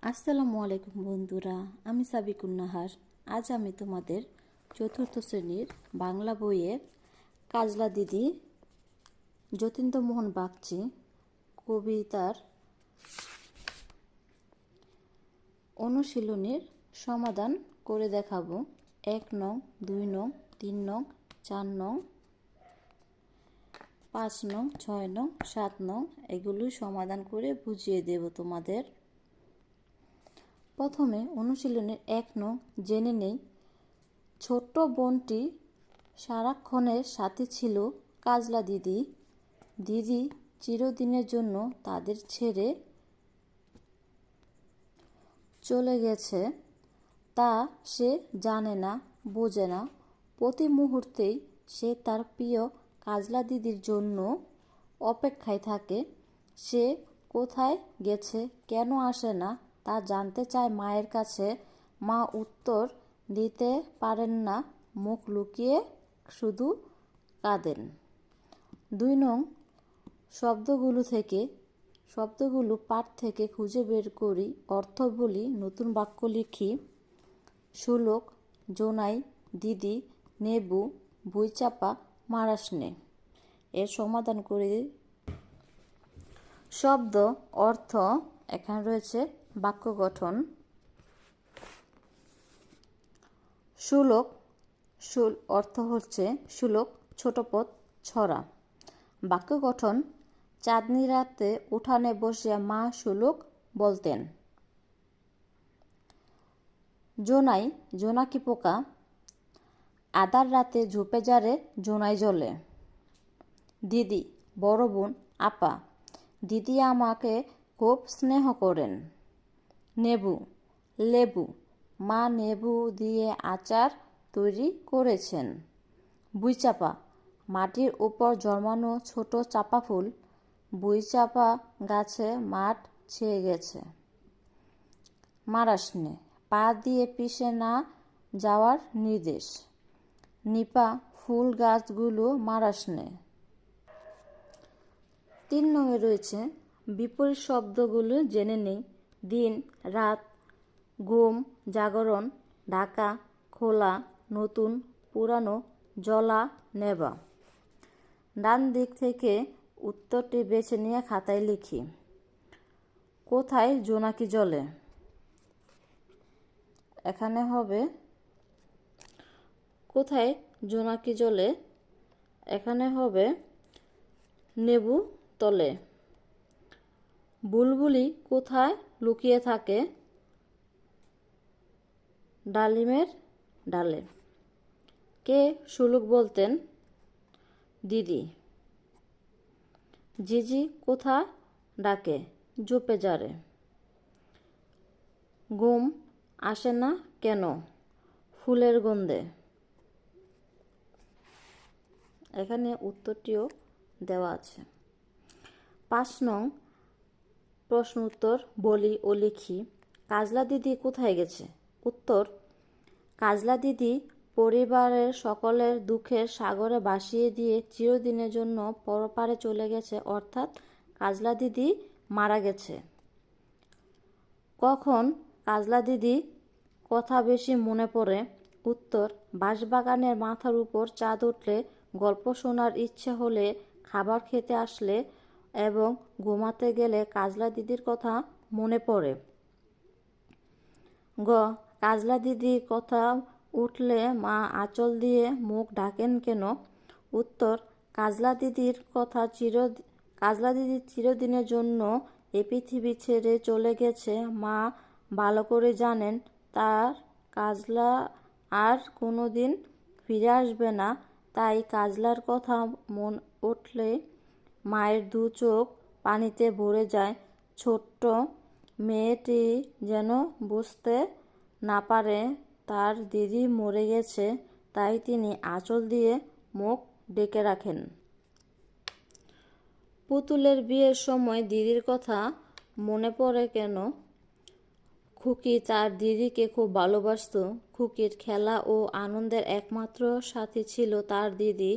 আসসালামু আলাইকুম বন্ধুরা, আমি সাবিকুন নাহার। আজ আমি তোমাদের চতুর্থ শ্রেণীর বাংলা বইয়ের কাজলা দিদি যতীন্দ্রমোহন বাগচি কবিতার অনুশীলনীর সমাধান করে দেখাবো। 1 নং, 2 নং, 3 নং, 4 নং, 5 নং, 6 নং, 7 নং এগুলো সমাধান করে বুঝিয়ে দেব তোমাদের। প্রথমে অনুশীলনের 1 নং জেনে নেই। ছোট্ট বোনটি সারাক্ষণের সাথী ছিল কাজলা দিদি। দিদি চিরদিনের জন্য তাদের ছেড়ে চলে গেছে, তা সে জানে না, বোঝে না। প্রতি মুহূর্তেই সে তার প্রিয় কাজলা দিদির জন্য অপেক্ষায় থাকে। সে কোথায় গেছে, কেন আসে না তা জানতে চায় মায়ের কাছে। মা উত্তর দিতে পারেন না, মুখ লুকিয়ে শুধু কাঁদেন। 2 নং শব্দগুলো পাঠ থেকে খুঁজে বের করি, অর্থ বলি, নতুন বাক্য লিখি। সুলোক, জোনাই, দিদি, নেবু, বইচাপা, মারাসনে এর সমাধান করি। শব্দ, অর্থ, এখানে রয়েছে বাক্য গঠন। সুলোক, অর্থ হচ্ছে সুলোক, ছোট পথ, ছড়া। বাক্য গঠন, চাঁদনি রাতে উঠানে বসিয়া মা সুলোক বলতেন। জোনাই, জোনাকি পোকা, আধার রাতে ঝোপে ঝাড়ে জোনাই জ্বলে। দিদি, বড় বোন, আপা, দিদি আমাকে খুব স্নেহ করেন। নেবু, লেবু, মা নেবু দিয়ে আচার তৈরি করেছেন। বুইচাপা, মাটির উপর জন্মানো ছোট চাপা ফুল। বুইচাপা গাছে মাঠ ছেয়ে গেছে। মারাসনে, পা দিয়ে পিষে না যাওয়ার নির্দেশ। নিপা, ফুল গাছগুলো মারাসনে। 3 নঙে রয়েছে বিপরীত শব্দগুলো জেনে নেই। দিন, রাত, ঘুম, জাগরণ, ঢাকা, খোলা, নতুন, পুরানো, জ্বলা, নেবা। ডান দিক থেকে উত্তরটি বেছে নিয়ে খাতায় লিখি। কোথায় জোনাকি জ্বলে? এখানে হবে কোথায় জোনাকি জ্বলে, এখানে হবে নেবু তলে। বুলবুলি কোথায় লুকিয়ে থাকে? ডালিমের ডালে। কে সুলুক বলতেন? দিদি। জিজি কোথায় ডাকে? ঝোপে ঝাড়ে। ঘুম আসে না কেন? ফুলের গন্ধে। এখানে উত্তরটিও দেওয়া আছে। 5 নং প্রশ্ন উত্তর বলি ও লিখি। কাজলা দিদি কোথায় গেছে? উত্তর, কাজলা দিদি পরিবারের সকলের দুঃখের সাগরে ভাসিয়ে দিয়ে চিরদিনের জন্য পরপারে চলে গেছে, অর্থাৎ কাজলা দিদি মারা গেছে। কখন কাজলা দিদি কথা বেশি মনে পড়ে? উত্তর, বাঁশবাগানের মাথার উপর চাঁদ উঠলে, গল্প শোনার ইচ্ছে হলে, খাবার খেতে আসলে এবং ঘুমাতে গেলে কাজলা দিদির কথা মনে পড়ে। গ, কাজলা দিদির কথা উঠলে মা আঁচল দিয়ে মুখ ঢাকেন কেন? উত্তর, কাজলা দিদির চিরদিনের জন্য এ পৃথিবী ছেড়ে চলে গেছে। মা ভালো করে জানেন তার কাজলা আর কোনো দিন ফিরে আসবে না, তাই কাজলার কথা মন উঠলে মায়ের 2 চোখ পানিতে ভরে যায়। ছোট্ট মেয়েটি যেন বুঝতে না পারে তার দিদি মরে গেছে, তাই তিনি আঁচল দিয়ে মুখ ঢেকে রাখেন। পুতুলের বিয়ের সময় দিদির কথা মনে পড়ে কেন? খুকি তার দিদিকে খুব ভালোবাসত। খুকির খেলা ও আনন্দের একমাত্র সাথী ছিল তার দিদি।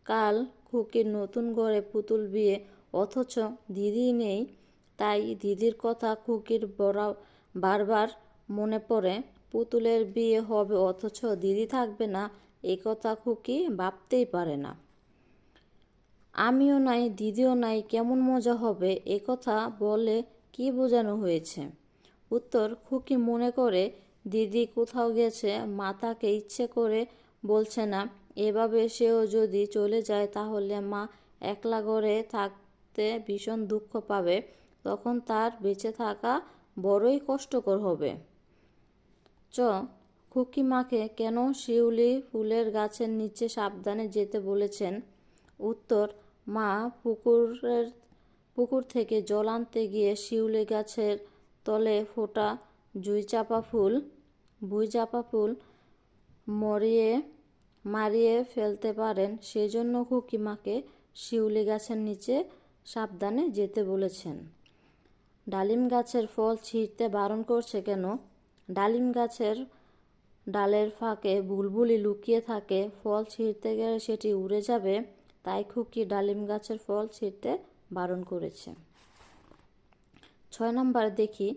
কাল খুকির নতুন ঘরে পুতুল বিয়ে, অথচ দিদি নেই, তাই দিদির কথা খুকির বারবার মনে পড়ে পুতুলের বিয়ে হবে অথচ দিদি থাকবে না, এ কথা খুকি ভাবতেই পারে না। আমিও নাই, দিদিও নাই, কেমন মজা হবে, এ কথা বলে কি বোঝানো হয়েছে? উত্তর, খুকি মনে করে দিদি কোথাও গেছে, মা তাকে ইচ্ছে করে বলছে না। এভাবে সেও যদি চলে যায় তাহলে মা একলা ঘরে থাকতে ভীষণ দুঃখ পাবে, তখন তার বেঁচে থাকা বড়ই কষ্টকর হবে। খুকি মাকে কেন শিউলি ফুলের গাছের নিচে সাবধানে যেতে বলেছেন? উত্তর, মা পুকুর থেকে জল আনতে গিয়ে শিউলি গাছের তলে ফোটা ভুঁইচাপা ফুল মারিয়ে ফেলতে পারেন, সেজন্য খুকি মাকে শিউলি গাছের নিচে সাবধানে যেতে বলেছেন। ডালিম গাছের ফল ছিঁড়তে বারণ করছে কেন? ডালিম গাছের ডালের ফাঁকে বুলবুলি লুকিয়ে থাকে, ফল ছিঁড়তে গেলে সেটি উড়ে যাবে, তাই খুকি ডালিম গাছের ফল ছিঁড়তে বারণ করেছে। 6 নম্বর দেখি,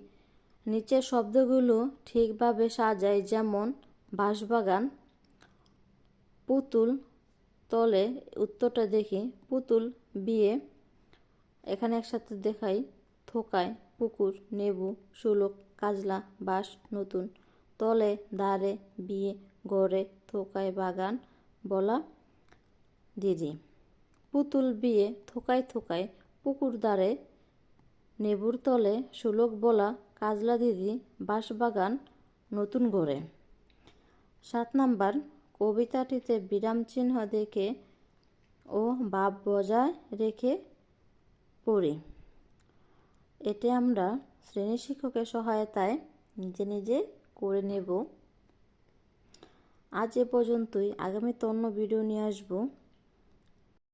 নিচের শব্দগুলো ঠিকভাবে সাজাই, যেমন বাঁশবাগান, পুতুল, তলে। উত্তরটা দেখি, পুতুল, বিয়ে, এখানে একসাথে দেখাই, থোকায়, পুকুর, নেবু, শুলক, কাজলা, বাঁশ, নতুন, তলে, ধারে, বিয়ে, ঘরে, থোকায়, বাগান, বলা, দিদি। পুতুল, বিয়ে, থোকায় থোকায়, পুকুর ধারে, নেবুর তলে, শুলক বলা, কাজলা দিদি, বাঁশবাগান, নতুন ঘরে। 7 নম্বর, কবিতাটিতে বিরাম চিহ্ন দেখে ও ভাব বজায় রেখে পড়ি। এতে আমরা শ্রেণী শিক্ষকের সহায়তায় নিজে নিজে করে নেব। আজ এ পর্যন্তই। আগামীতে অন্য ভিডিও নিয়ে আসবো।